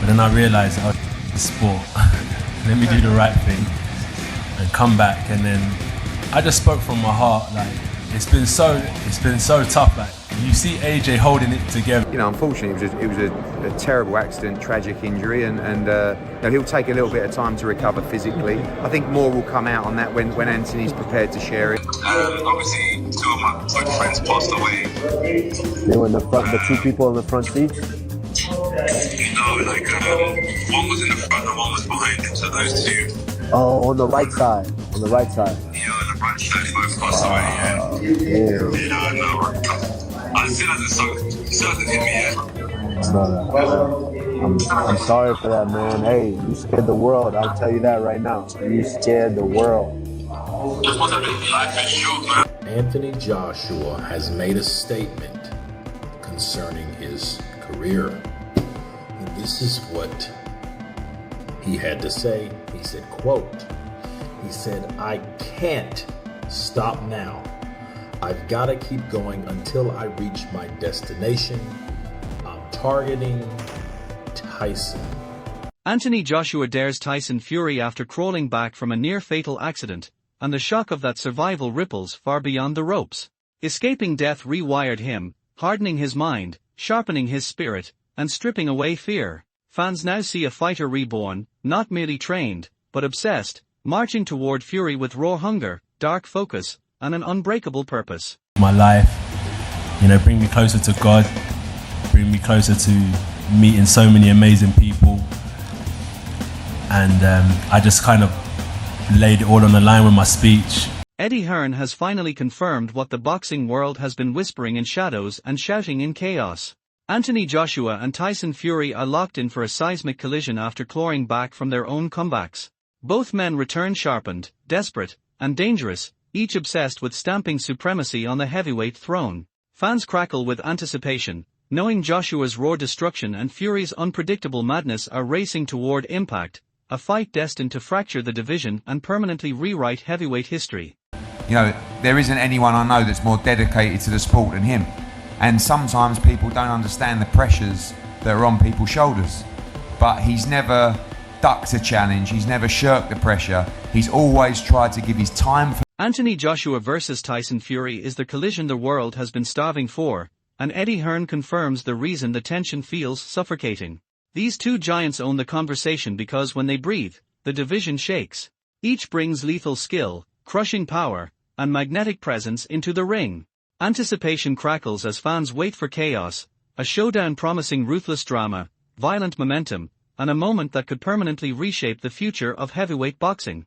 But then I realised, oh, it's sport. Let me do the right thing and come back. And then I just spoke from my heart. Like, it's been so tough. Like, you see AJ holding it together. You know, unfortunately, it was a terrible accident, tragic injury, and you know, he'll take a little bit of time to recover physically. I think more will come out on that when Anthony's prepared to share it. Obviously, two of my good friends passed away. They were in the front, the two people in the front seats? You know, like, one was in the front and one was behind him, so those two. Oh, on the right side. On the right side. Yeah, on the right side, both passed away, yeah. You know, no. It still hasn't hit me yet. I'm sorry for that, man. Hey, you scared the world. I'll tell you that right now. You scared the world. Just want to make life is short, man. Anthony Joshua has made a statement concerning his career. And this is what he had to say. He said, quote, he said, "I can't stop now. I've got to keep going until I reach my destination. I'm targeting Tyson." Anthony Joshua dares Tyson Fury after crawling back from a near-fatal accident, and the shock of that survival ripples far beyond the ropes. Escaping death rewired him, hardening his mind, sharpening his spirit, and stripping away fear. Fans now see a fighter reborn, not merely trained, but obsessed, marching toward Fury with raw hunger, dark focus, and an unbreakable purpose. My life, you know, bring me closer to God, bring me closer to meeting so many amazing people, and I just kind of laid it all on the line with my speech. Eddie Hearn has finally confirmed what the boxing world has been whispering in shadows and shouting in chaos. Anthony Joshua and Tyson Fury are locked in for a seismic collision after clawing back from their own comebacks. Both men return sharpened, desperate, and dangerous, each obsessed with stamping supremacy on the heavyweight throne. Fans crackle with anticipation, knowing Joshua's raw destruction and Fury's unpredictable madness are racing toward impact, a fight destined to fracture the division and permanently rewrite heavyweight history. You know, there isn't anyone I know that's more dedicated to the sport than him. And sometimes people don't understand the pressures that are on people's shoulders. But he's never ducked a challenge, he's never shirked the pressure, he's always tried to give his time for. Anthony Joshua versus Tyson Fury is the collision the world has been starving for, and Eddie Hearn confirms the reason the tension feels suffocating. These two giants own the conversation because when they breathe, the division shakes. Each brings lethal skill, crushing power, and magnetic presence into the ring. Anticipation crackles as fans wait for chaos, a showdown promising ruthless drama, violent momentum, and a moment that could permanently reshape the future of heavyweight boxing.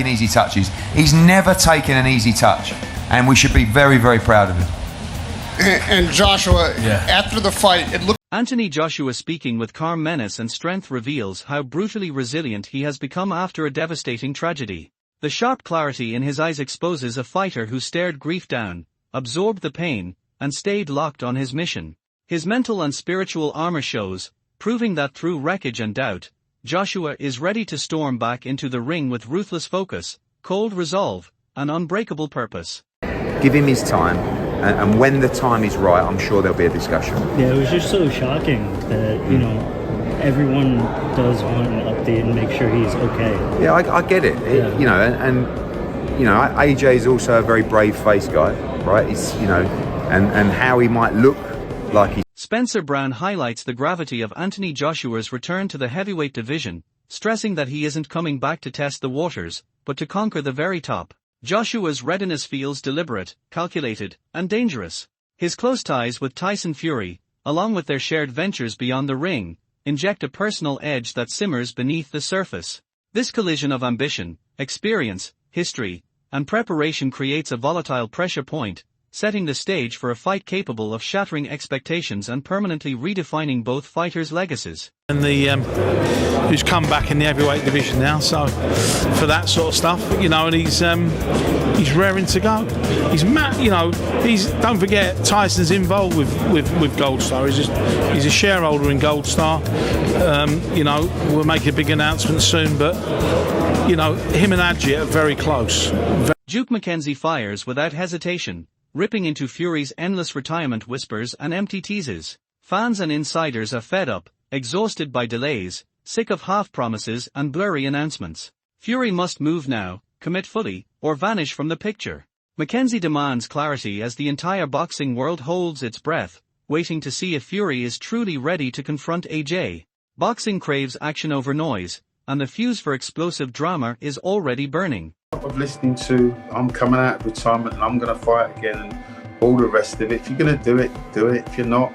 Easy touches. He's never taken an easy touch, and we should be very, very proud of him. And Joshua, after the fight, it looked. Anthony Joshua speaking with calm menace and strength reveals how brutally resilient he has become after a devastating tragedy. The sharp clarity in his eyes exposes a fighter who stared grief down, absorbed the pain, and stayed locked on his mission. His mental and spiritual armor shows, proving that through wreckage and doubt, Joshua is ready to storm back into the ring with ruthless focus, cold resolve, and unbreakable purpose. Give him his time, and when the time is right, I'm sure there'll be a discussion. Yeah, it was just so shocking that, you know, everyone does want an update and make sure he's okay. Yeah, I get it. You know, and you know, AJ is also a very brave-faced guy, right? He's, you know, and how he might look like he. Spencer Brown highlights the gravity of Anthony Joshua's return to the heavyweight division, stressing that he isn't coming back to test the waters, but to conquer the very top. Joshua's readiness feels deliberate, calculated, and dangerous. His close ties with Tyson Fury, along with their shared ventures beyond the ring, inject a personal edge that simmers beneath the surface. This collision of ambition, experience, history, and preparation creates a volatile pressure point, setting the stage for a fight capable of shattering expectations and permanently redefining both fighters' legacies. And who's come back in the heavyweight division now, so for that sort of stuff, you know, and he's raring to go. He's you know, don't forget Tyson's involved with Gold Star. He's a shareholder in Gold Star. You know, we'll make a big announcement soon, but you know, him and Adji are very close. Duke McKenzie fires without hesitation, ripping into Fury's endless retirement whispers and empty teases. Fans and insiders are fed up, exhausted by delays, sick of half-promises and blurry announcements. Fury must move now, commit fully, or vanish from the picture. Mackenzie demands clarity as the entire boxing world holds its breath, waiting to see if Fury is truly ready to confront AJ. Boxing craves action over noise, and the fuse for explosive drama is already burning. Of listening to, I'm coming out of retirement and I'm going to fight again and all the rest of it. If you're going to do it, do it. If you're not,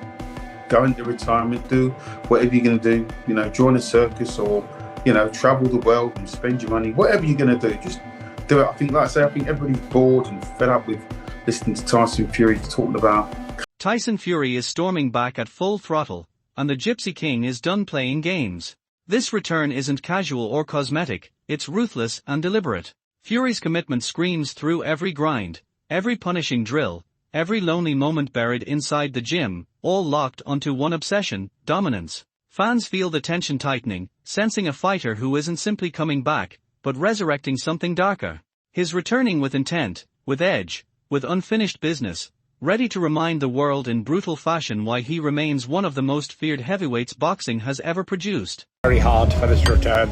go into retirement, do whatever you're going to do, you know, join a circus or, you know, travel the world and spend your money, whatever you're going to do, just do it. I think, like I say, I think everybody's bored and fed up with listening to Tyson Fury talking about. Tyson Fury is storming back at full throttle, and the Gypsy King is done playing games. This return isn't casual or cosmetic, it's ruthless and deliberate. Fury's commitment screams through every grind, every punishing drill, every lonely moment buried inside the gym, all locked onto one obsession: dominance. Fans feel the tension tightening, sensing a fighter who isn't simply coming back, but resurrecting something darker. He's returning with intent, with edge, with unfinished business, ready to remind the world in brutal fashion why he remains one of the most feared heavyweights boxing has ever produced. Very hard for this return.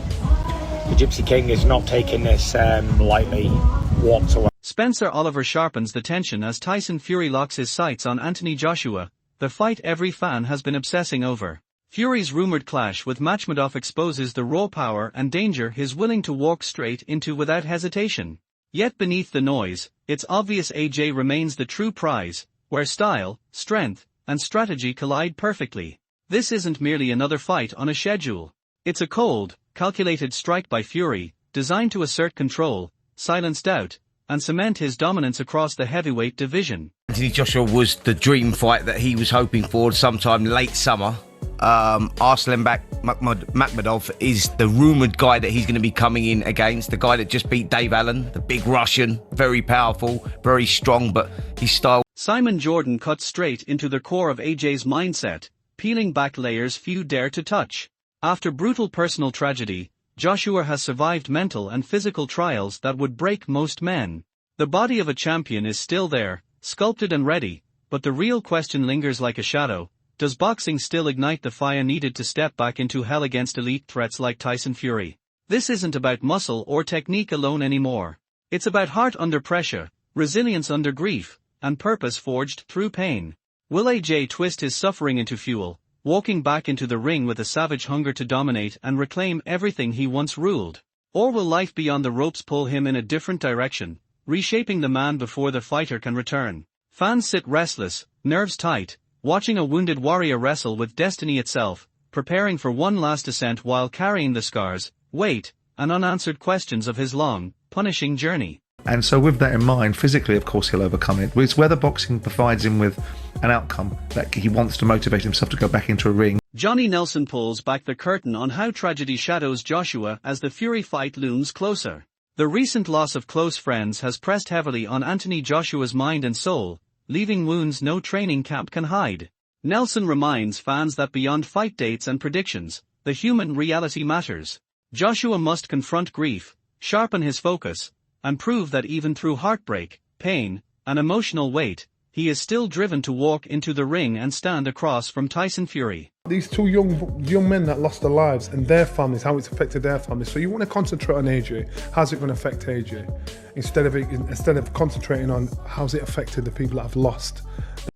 The Gypsy King is not taking this lightly whatsoever. Spencer Oliver sharpens the tension as Tyson Fury locks his sights on Anthony Joshua, the fight every fan has been obsessing over. Fury's rumored clash with Makhmudov exposes the raw power and danger he's willing to walk straight into without hesitation. Yet beneath the noise, it's obvious AJ remains the true prize, where style, strength, and strategy collide perfectly. This isn't merely another fight on a schedule. It's a cold, calculated strike by Fury, designed to assert control, silence doubt, and cement his dominance across the heavyweight division. Anthony Joshua was the dream fight that he was hoping for sometime late summer. Arslanbek Makhmudov is the rumoured guy that he's going to be coming in against, the guy that just beat Dave Allen, the big Russian, very powerful, very strong, but his style... Simon Jordan cuts straight into the core of AJ's mindset, peeling back layers few dare to touch. After brutal personal tragedy, Joshua has survived mental and physical trials that would break most men. The body of a champion is still there, sculpted and ready, but the real question lingers like a shadow. Does boxing still ignite the fire needed to step back into hell against elite threats like Tyson Fury? This isn't about muscle or technique alone anymore. It's about heart under pressure, resilience under grief, and purpose forged through pain. Will AJ twist his suffering into fuel, walking back into the ring with a savage hunger to dominate and reclaim everything he once ruled? Or will life beyond the ropes pull him in a different direction, reshaping the man before the fighter can return? Fans sit restless, nerves tight, watching a wounded warrior wrestle with destiny itself, preparing for one last ascent while carrying the scars, weight, and unanswered questions of his long, punishing journey. And so with that in mind, physically, of course, he'll overcome it. It's whether boxing provides him with an outcome that he wants to motivate himself to go back into a ring. Johnny Nelson pulls back the curtain on how tragedy shadows Joshua as the Fury fight looms closer. The recent loss of close friends has pressed heavily on Anthony Joshua's mind and soul, leaving wounds no training camp can hide. Nelson reminds fans that beyond fight dates and predictions, the human reality matters. Joshua must confront grief, sharpen his focus, and prove that even through heartbreak, pain, and emotional weight, he is still driven to walk into the ring and stand across from Tyson Fury. These two young men that lost their lives and their families, how it's affected their families. So you want to concentrate on AJ. How's it going to affect AJ? Instead of concentrating on how's it affected the people that have lost.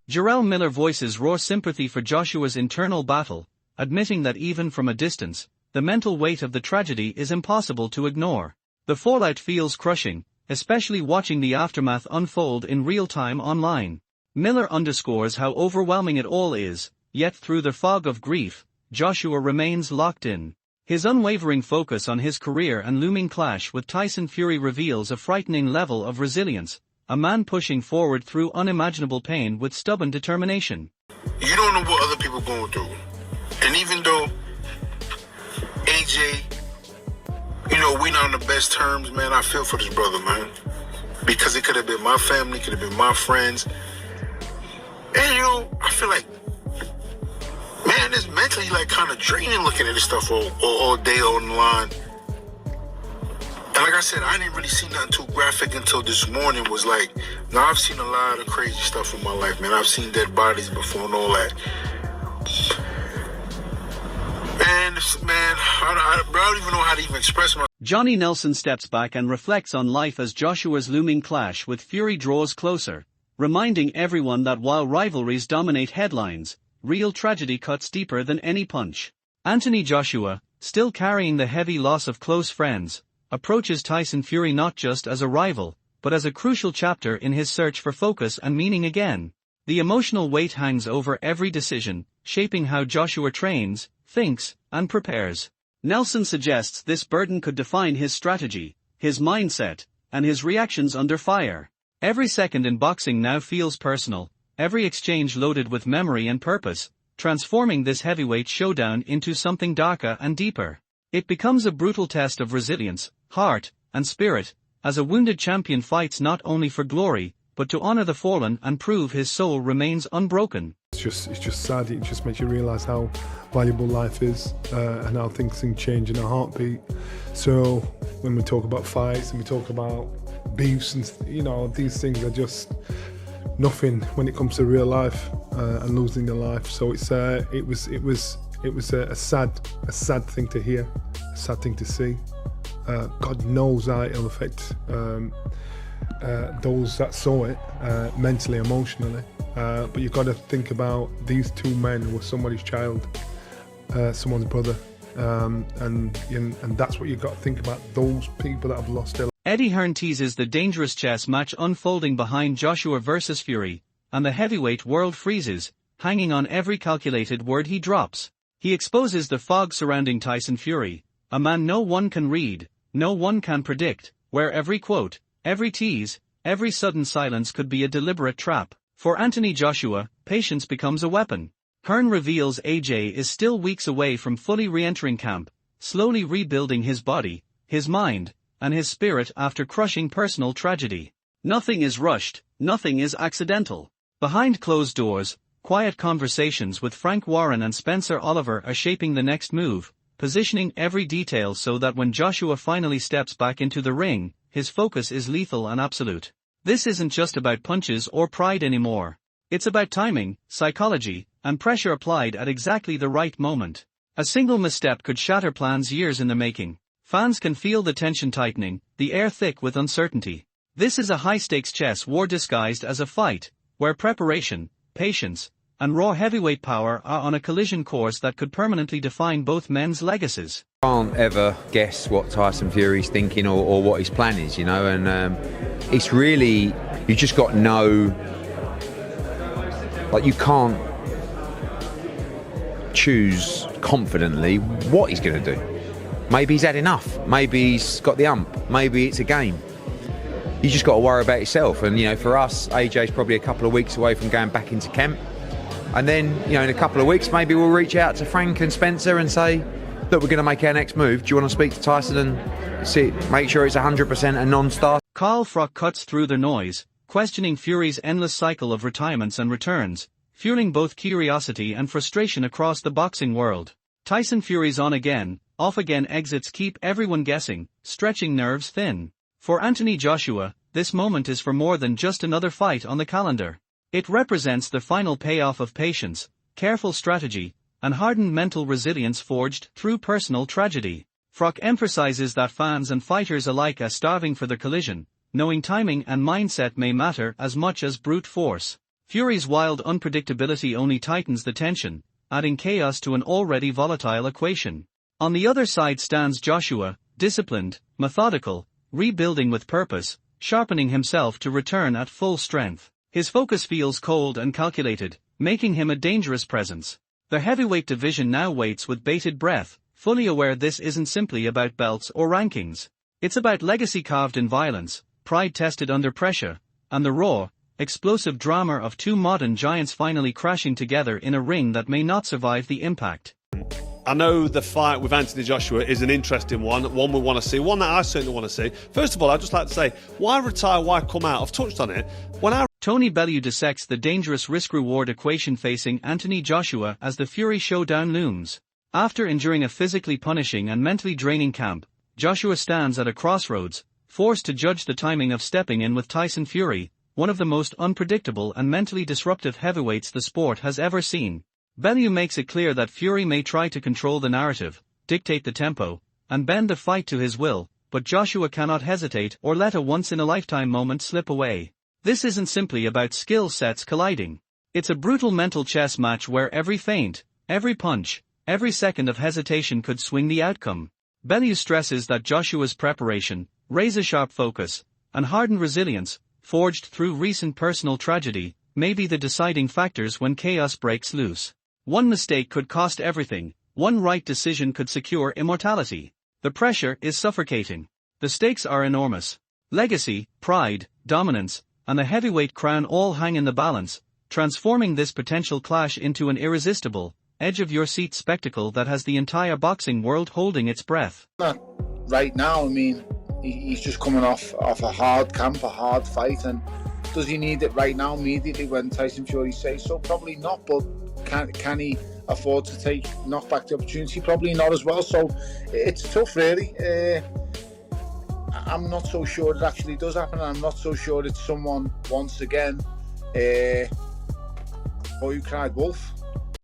Jarrell Miller voices raw sympathy for Joshua's internal battle, admitting that even from a distance, the mental weight of the tragedy is impossible to ignore. The fallout feels crushing, especially watching the aftermath unfold in real time online. Miller underscores how overwhelming it all is, yet through the fog of grief, Joshua remains locked in. His unwavering focus on his career and looming clash with Tyson Fury reveals a frightening level of resilience, a man pushing forward through unimaginable pain with stubborn determination. You don't know what other people are going through. And even though AJ, we're not on the best terms, man, I feel for this brother, man. Because it could have been my family, could have been my friends. And, I feel like, man, it's mentally, kind of draining looking at this stuff all day online. And like I said, I didn't really see nothing too graphic until this morning was now I've seen a lot of crazy stuff in my life, man. I've seen dead bodies before and all that. I don't even know how to even express myself. Johnny Nelson steps back and reflects on life as Joshua's looming clash with Fury draws closer, reminding everyone that while rivalries dominate headlines, real tragedy cuts deeper than any punch. Anthony Joshua, still carrying the heavy loss of close friends, approaches Tyson Fury not just as a rival, but as a crucial chapter in his search for focus and meaning again. The emotional weight hangs over every decision, shaping how Joshua trains, thinks, and prepares. Nelson suggests this burden could define his strategy, his mindset, and his reactions under fire. Every second in boxing now feels personal, every exchange loaded with memory and purpose, transforming this heavyweight showdown into something darker and deeper. It becomes a brutal test of resilience, heart, and spirit, as a wounded champion fights not only for glory, but to honor the fallen and prove his soul remains unbroken. It's just sad. It just makes you realise how valuable life is and how things can change in a heartbeat. So when we talk about fights and we talk about beefs and these things are just nothing when it comes to real life and losing your life. So it was a sad thing to hear, a sad thing to see. God knows how it'll affect those that saw it mentally, emotionally. But you've got to think about these two men were somebody's child, someone's brother, and that's what you've got to think about, those people that have lost their lives. Eddie Hearn teases the dangerous chess match unfolding behind Joshua versus Fury, and the heavyweight world freezes, hanging on every calculated word he drops. He exposes the fog surrounding Tyson Fury, a man no one can read, no one can predict, where every quote, every tease, every sudden silence could be a deliberate trap. For Anthony Joshua, patience becomes a weapon. Hearn reveals AJ is still weeks away from fully re-entering camp, slowly rebuilding his body, his mind, and his spirit after crushing personal tragedy. Nothing is rushed, nothing is accidental. Behind closed doors, quiet conversations with Frank Warren and Spencer Oliver are shaping the next move, positioning every detail so that when Joshua finally steps back into the ring, his focus is lethal and absolute. This isn't just about punches or pride anymore. It's about timing, psychology, and pressure applied at exactly the right moment. A single misstep could shatter plans years in the making. Fans can feel the tension tightening, the air thick with uncertainty. This is a high-stakes chess war disguised as a fight, where preparation, patience, and raw heavyweight power are on a collision course that could permanently define both men's legacies. Can't ever guess what Tyson Fury's thinking or what his plan is, and it's really, you just got no, you can't choose confidently what he's going to do. Maybe he's had enough, maybe he's got the ump, maybe it's a game. You just got to worry about yourself, and for us, AJ's probably a couple of weeks away from going back into camp, and then in a couple of weeks maybe we'll reach out to Frank and Spencer and say, look, we're going to make our next move. Do you want to speak to Tyson and make sure it's 100% a non-starter? Carl Froch cuts through the noise, questioning Fury's endless cycle of retirements and returns, fueling both curiosity and frustration across the boxing world. Tyson Fury's on again, off again exits keep everyone guessing, stretching nerves thin. For Anthony Joshua, this moment is for more than just another fight on the calendar. It represents the final payoff of patience, careful strategy, and hardened mental resilience forged through personal tragedy. Froch emphasizes that fans and fighters alike are starving for the collision, knowing timing and mindset may matter as much as brute force. Fury's wild unpredictability only tightens the tension, adding chaos to an already volatile equation. On the other side stands Joshua, disciplined, methodical, rebuilding with purpose, sharpening himself to return at full strength. His focus feels cold and calculated, making him a dangerous presence. The heavyweight division now waits with bated breath, fully aware this isn't simply about belts or rankings. It's about legacy carved in violence, pride tested under pressure, and the raw, explosive drama of two modern giants finally crashing together in a ring that may not survive the impact. I know the fight with Anthony Joshua is an interesting one we want to see, one that I certainly want to see. First of all, I'd just like to say, why retire, why come out? I've touched on it. Tony Bellew dissects the dangerous risk-reward equation facing Anthony Joshua as the Fury showdown looms. After enduring a physically punishing and mentally draining camp, Joshua stands at a crossroads, forced to judge the timing of stepping in with Tyson Fury, one of the most unpredictable and mentally disruptive heavyweights the sport has ever seen. Bellew makes it clear that Fury may try to control the narrative, dictate the tempo, and bend the fight to his will, but Joshua cannot hesitate or let a once-in-a-lifetime moment slip away. This isn't simply about skill sets colliding. It's a brutal mental chess match where every feint, every punch, every second of hesitation could swing the outcome. Bellew stresses that Joshua's preparation, razor-sharp focus, and hardened resilience, forged through recent personal tragedy, may be the deciding factors when chaos breaks loose. One mistake could cost everything, one right decision could secure immortality. The pressure is suffocating. The stakes are enormous. Legacy, pride, dominance, and the heavyweight crown all hang in the balance, transforming this potential clash into an irresistible, edge-of-your-seat spectacle that has the entire boxing world holding its breath. Not right now, I mean, he's just coming off a hard camp, a hard fight, and does he need it right now, immediately, when Tyson Fury says so? Probably not, but can he afford to knock back the opportunity? Probably not as well, so it's tough, really. I'm not so sure it actually does happen, and I'm not so sure it's someone, once again, boy who cried wolf.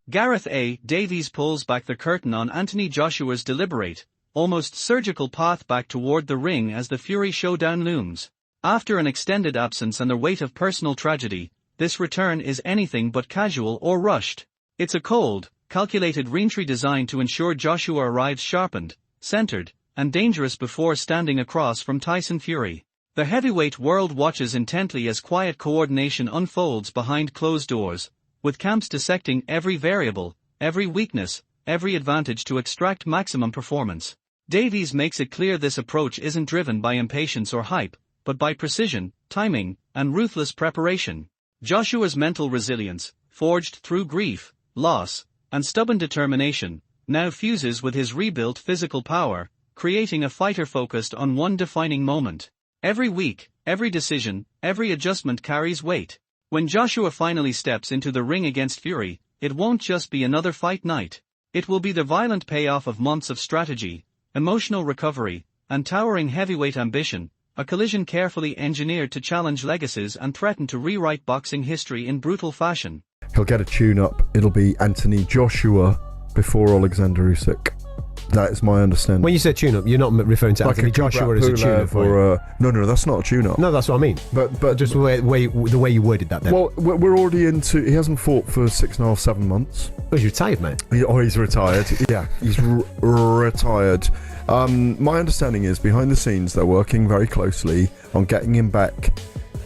Gareth A. Davies pulls back the curtain on Anthony Joshua's deliberate, almost surgical path back toward the ring as the Fury showdown looms. After an extended absence and the weight of personal tragedy, this return is anything but casual or rushed. It's a cold, calculated reentry designed to ensure Joshua arrives sharpened, centered, and dangerous before standing across from Tyson Fury. The heavyweight world watches intently as quiet coordination unfolds behind closed doors, with camps dissecting every variable, every weakness, every advantage to extract maximum performance. Davies makes it clear this approach isn't driven by impatience or hype, but by precision, timing, and ruthless preparation. Joshua's mental resilience, forged through grief, loss, and stubborn determination, now fuses with his rebuilt physical power, creating a fighter focused on one defining moment. Every week, every decision, every adjustment carries weight. When Joshua finally steps into the ring against Fury, it won't just be another fight night. It will be the violent payoff of months of strategy, emotional recovery, and towering heavyweight ambition, a collision carefully engineered to challenge legacies and threaten to rewrite boxing history in brutal fashion. He'll get a tune-up. It'll be Anthony Joshua before Alexander Usyk. That is my understanding. When you say tune-up, you're not referring to like Anthony Joshua as a tune-up, no, that's not a tune-up. No, that's what I mean. But just the way you worded that then. Well, we're already into... He hasn't fought for 6.5, 7 months. Oh, he's retired, mate. He's retired. Yeah, he's retired. My understanding is, behind the scenes, they're working very closely on getting him back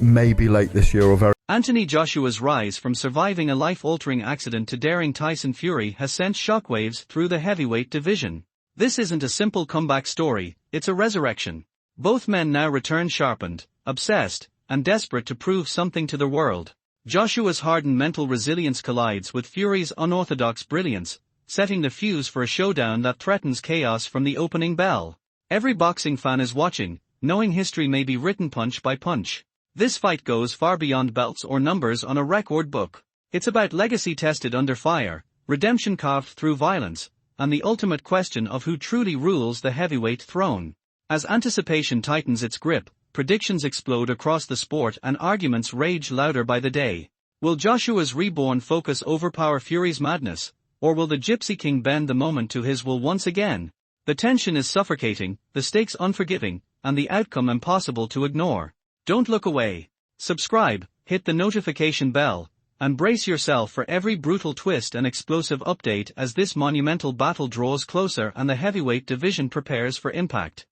maybe late this year or very... Anthony Joshua's rise from surviving a life-altering accident to daring Tyson Fury has sent shockwaves through the heavyweight division. This isn't a simple comeback story, it's a resurrection. Both men now return sharpened, obsessed, and desperate to prove something to the world. Joshua's hardened mental resilience collides with Fury's unorthodox brilliance, setting the fuse for a showdown that threatens chaos from the opening bell. Every boxing fan is watching, knowing history may be written punch by punch. This fight goes far beyond belts or numbers on a record book. It's about legacy tested under fire, redemption carved through violence, and the ultimate question of who truly rules the heavyweight throne. As anticipation tightens its grip, predictions explode across the sport and arguments rage louder by the day. Will Joshua's reborn focus overpower Fury's madness, or will the Gypsy King bend the moment to his will once again? The tension is suffocating, the stakes unforgiving, and the outcome impossible to ignore. Don't look away. Subscribe, hit the notification bell, and brace yourself for every brutal twist and explosive update as this monumental battle draws closer and the heavyweight division prepares for impact.